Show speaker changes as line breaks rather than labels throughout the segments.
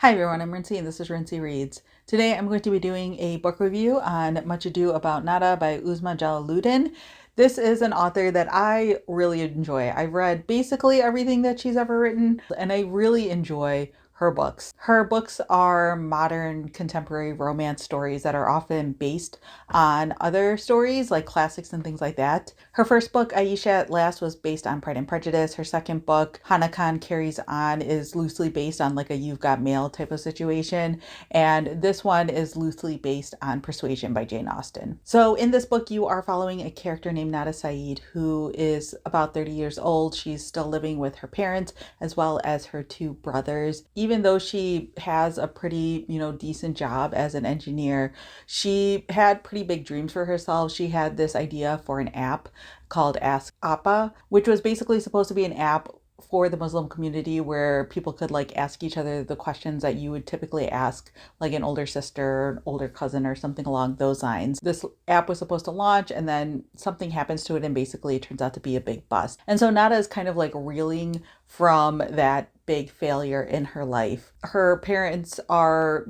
Hi everyone, I'm Rincey and this is Rincey Reads. Today I'm going to be doing a book review on Much Ado About Nada by Uzma Jalaluddin. This is an author that I really enjoy. I've read basically everything that she's ever written and I really enjoy her books. Her books are modern contemporary romance stories that are often based on other stories like classics and things like that. Her first book, Aisha at Last, was based on Pride and Prejudice. Her second book, Hanakan Carries On, is loosely based on like a You've Got Mail type of situation. And this one is loosely based on Persuasion by Jane Austen. So in this book, you are following a character named Nada Saeed who is about 30 years old. She's still living with her parents as well as her two brothers. Even though she has a pretty, decent job as an engineer, she had pretty big dreams for herself. She had this idea for an app called Ask Appa, which was basically supposed to be an app for the Muslim community where people could like ask each other the questions that you would typically ask like an older sister, an older cousin, or something along those lines. This app was supposed to launch and then something happens to it and basically it turns out to be a big bust. And so Nada is kind of like reeling from that big failure in her life. Her parents are,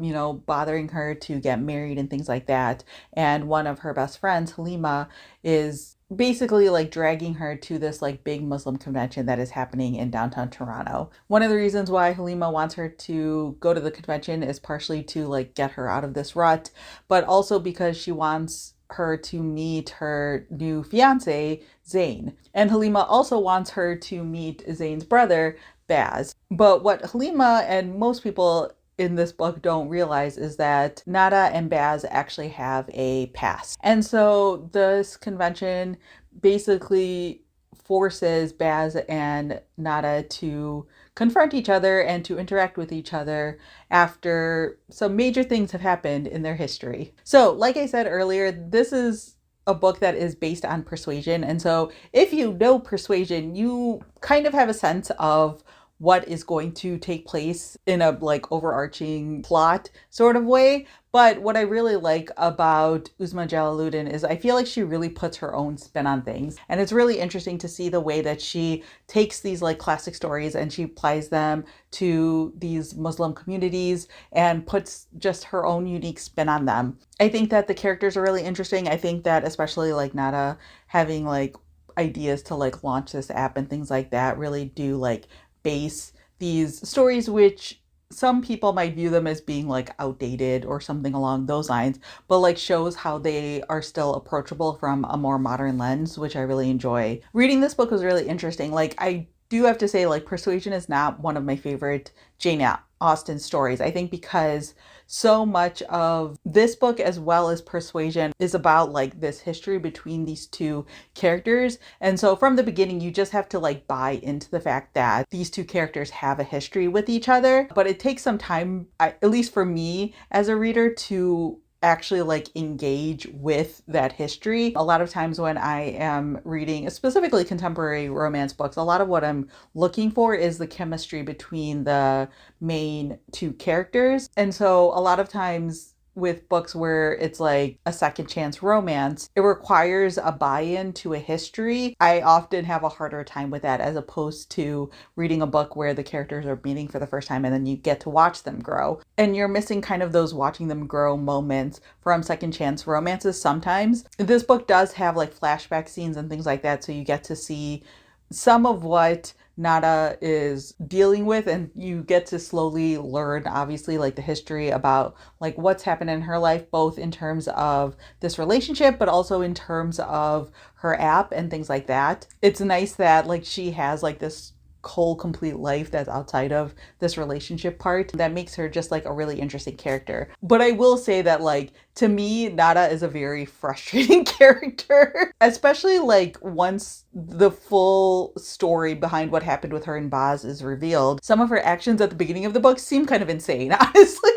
bothering her to get married and things like that. And one of her best friends, Halima, is basically like dragging her to this like big Muslim convention that is happening in downtown Toronto. One of the reasons why Halima wants her to go to the convention is partially to like get her out of this rut, but also because she wants her to meet her new fiance, Zayn. And Halima also wants her to meet Zayn's brother, Baz. But what Halima and most people in this book don't realize is that Nada and Baz actually have a past. And so this convention basically forces Baz and Nada to confront each other and to interact with each other after some major things have happened in their history. So, like I said earlier, this is a book that is based on Persuasion. And so if you know Persuasion, you kind of have a sense of what is going to take place in a like overarching plot sort of way. But what I really like about Uzma Jalaluddin is I feel like she really puts her own spin on things. And it's really interesting to see the way that she takes these like classic stories and she applies them to these Muslim communities and puts just her own unique spin on them. I think that the characters are really interesting. I think that especially like Nada having like ideas to like launch this app and things like that really do like base these stories, which some people might view them as being like outdated or something along those lines, but like shows how they are still approachable from a more modern lens, which I really enjoy. Reading this book was really interesting. Like I do have to say, like Persuasion is not one of my favorite Jane Austen stories. I think because so much of this book as well as Persuasion is about like this history between these two characters. And so from the beginning, you just have to like buy into the fact that these two characters have a history with each other. But it takes some time, at least for me as a reader, to actually like engage with that history. A lot of times when I am reading specifically contemporary romance books, a lot of what I'm looking for is the chemistry between the main two characters. And so a lot of times with books where it's like a second chance romance, it requires a buy-in to a history. I often have a harder time with that as opposed to reading a book where the characters are meeting for the first time and then you get to watch them grow. And you're missing kind of those watching them grow moments from second chance romances sometimes. This book does have like flashback scenes and things like that, so you get to see some of what Nada is dealing with, and you get to slowly learn obviously like the history about like what's happened in her life, both in terms of this relationship but also in terms of her app and things like that. It's nice that like she has like this whole complete life that's outside of this relationship part that makes her just like a really interesting character. But I will say that like to me Nada is a very frustrating character, especially like once the full story behind what happened with her and Baz is revealed. Some of her actions at the beginning of the book seem kind of insane, honestly.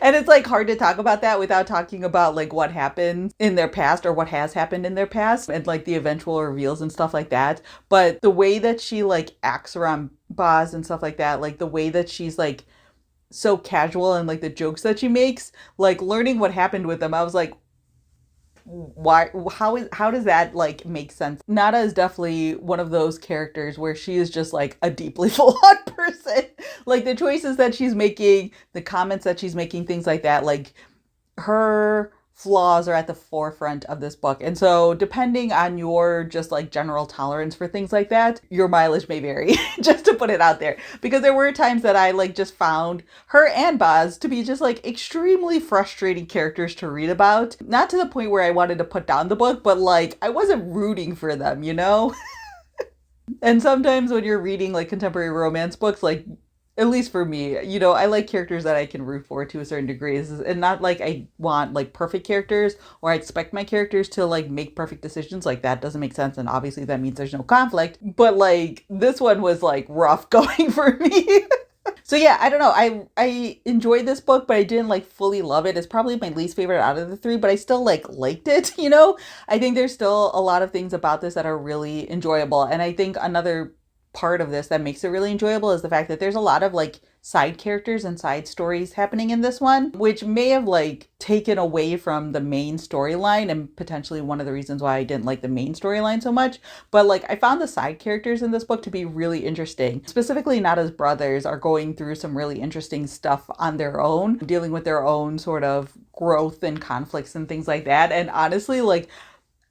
And it's like hard to talk about that without talking about like what happened in their past or what has happened in their past and like the eventual reveals and stuff like that. But the way that she like acts around Baz and stuff like that, like the way that she's like so casual and like the jokes that she makes, like learning what happened with them, I was like, why, how does that like make sense? Nada is definitely one of those characters where she is just like a deeply flawed person. Like the choices that she's making, the comments that she's making, things like that, like her flaws are at the forefront of this book. And so depending on your just like general tolerance for things like that, your mileage may vary, just to put it out there. Because there were times that I like just found her and Boz to be just like extremely frustrating characters to read about. Not to the point where I wanted to put down the book, but like I wasn't rooting for them, you know? And sometimes when you're reading like contemporary romance books, like at least for me, you know, I like characters that I can root for to a certain degree. And not like I want like perfect characters or I expect my characters to like make perfect decisions. Like that doesn't make sense. And obviously that means there's no conflict. But like this one was like rough going for me. So yeah, I don't know. I enjoyed this book, but I didn't like fully love it. It's probably my least favorite out of the three, but I still like liked it, you know? I think there's still a lot of things about this that are really enjoyable. And I think another part of this that makes it really enjoyable is the fact that there's a lot of like side characters and side stories happening in this one, which may have like taken away from the main storyline and potentially one of the reasons why I didn't like the main storyline so much. But like I found the side characters in this book to be really interesting. Specifically, Nada's brothers are going through some really interesting stuff on their own, dealing with their own sort of growth and conflicts and things like that. And honestly, like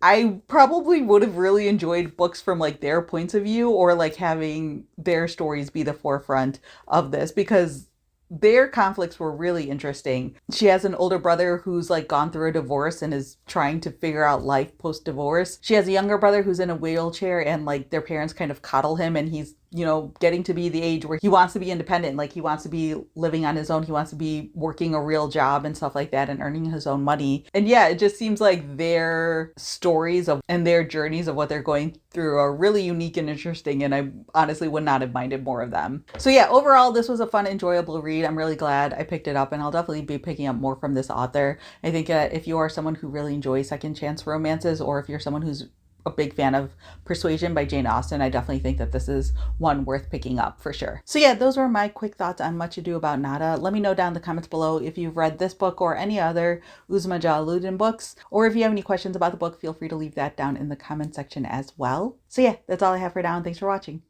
I probably would have really enjoyed books from like their points of view or like having their stories be the forefront of this because their conflicts were really interesting. She has an older brother who's like gone through a divorce and is trying to figure out life post divorce. She has a younger brother who's in a wheelchair and like their parents kind of coddle him and he's, you know, getting to be the age where he wants to be independent. Like he wants to be living on his own. He wants to be working a real job and stuff like that and earning his own money. And yeah, it just seems like their stories of and their journeys of what they're going through are really unique and interesting. And I honestly would not have minded more of them. So yeah, overall, this was a fun, enjoyable read. I'm really glad I picked it up and I'll definitely be picking up more from this author. I think if you are someone who really enjoys second chance romances or if you're someone who's a big fan of Persuasion by Jane Austen, I definitely think that this is one worth picking up for sure. So yeah, those were my quick thoughts on Much Ado About Nada. Let me know down in the comments below if you've read this book or any other Uzma Jalaluddin books, or if you have any questions about the book, feel free to leave that down in the comment section as well. So yeah, that's all I have for now, and thanks for watching.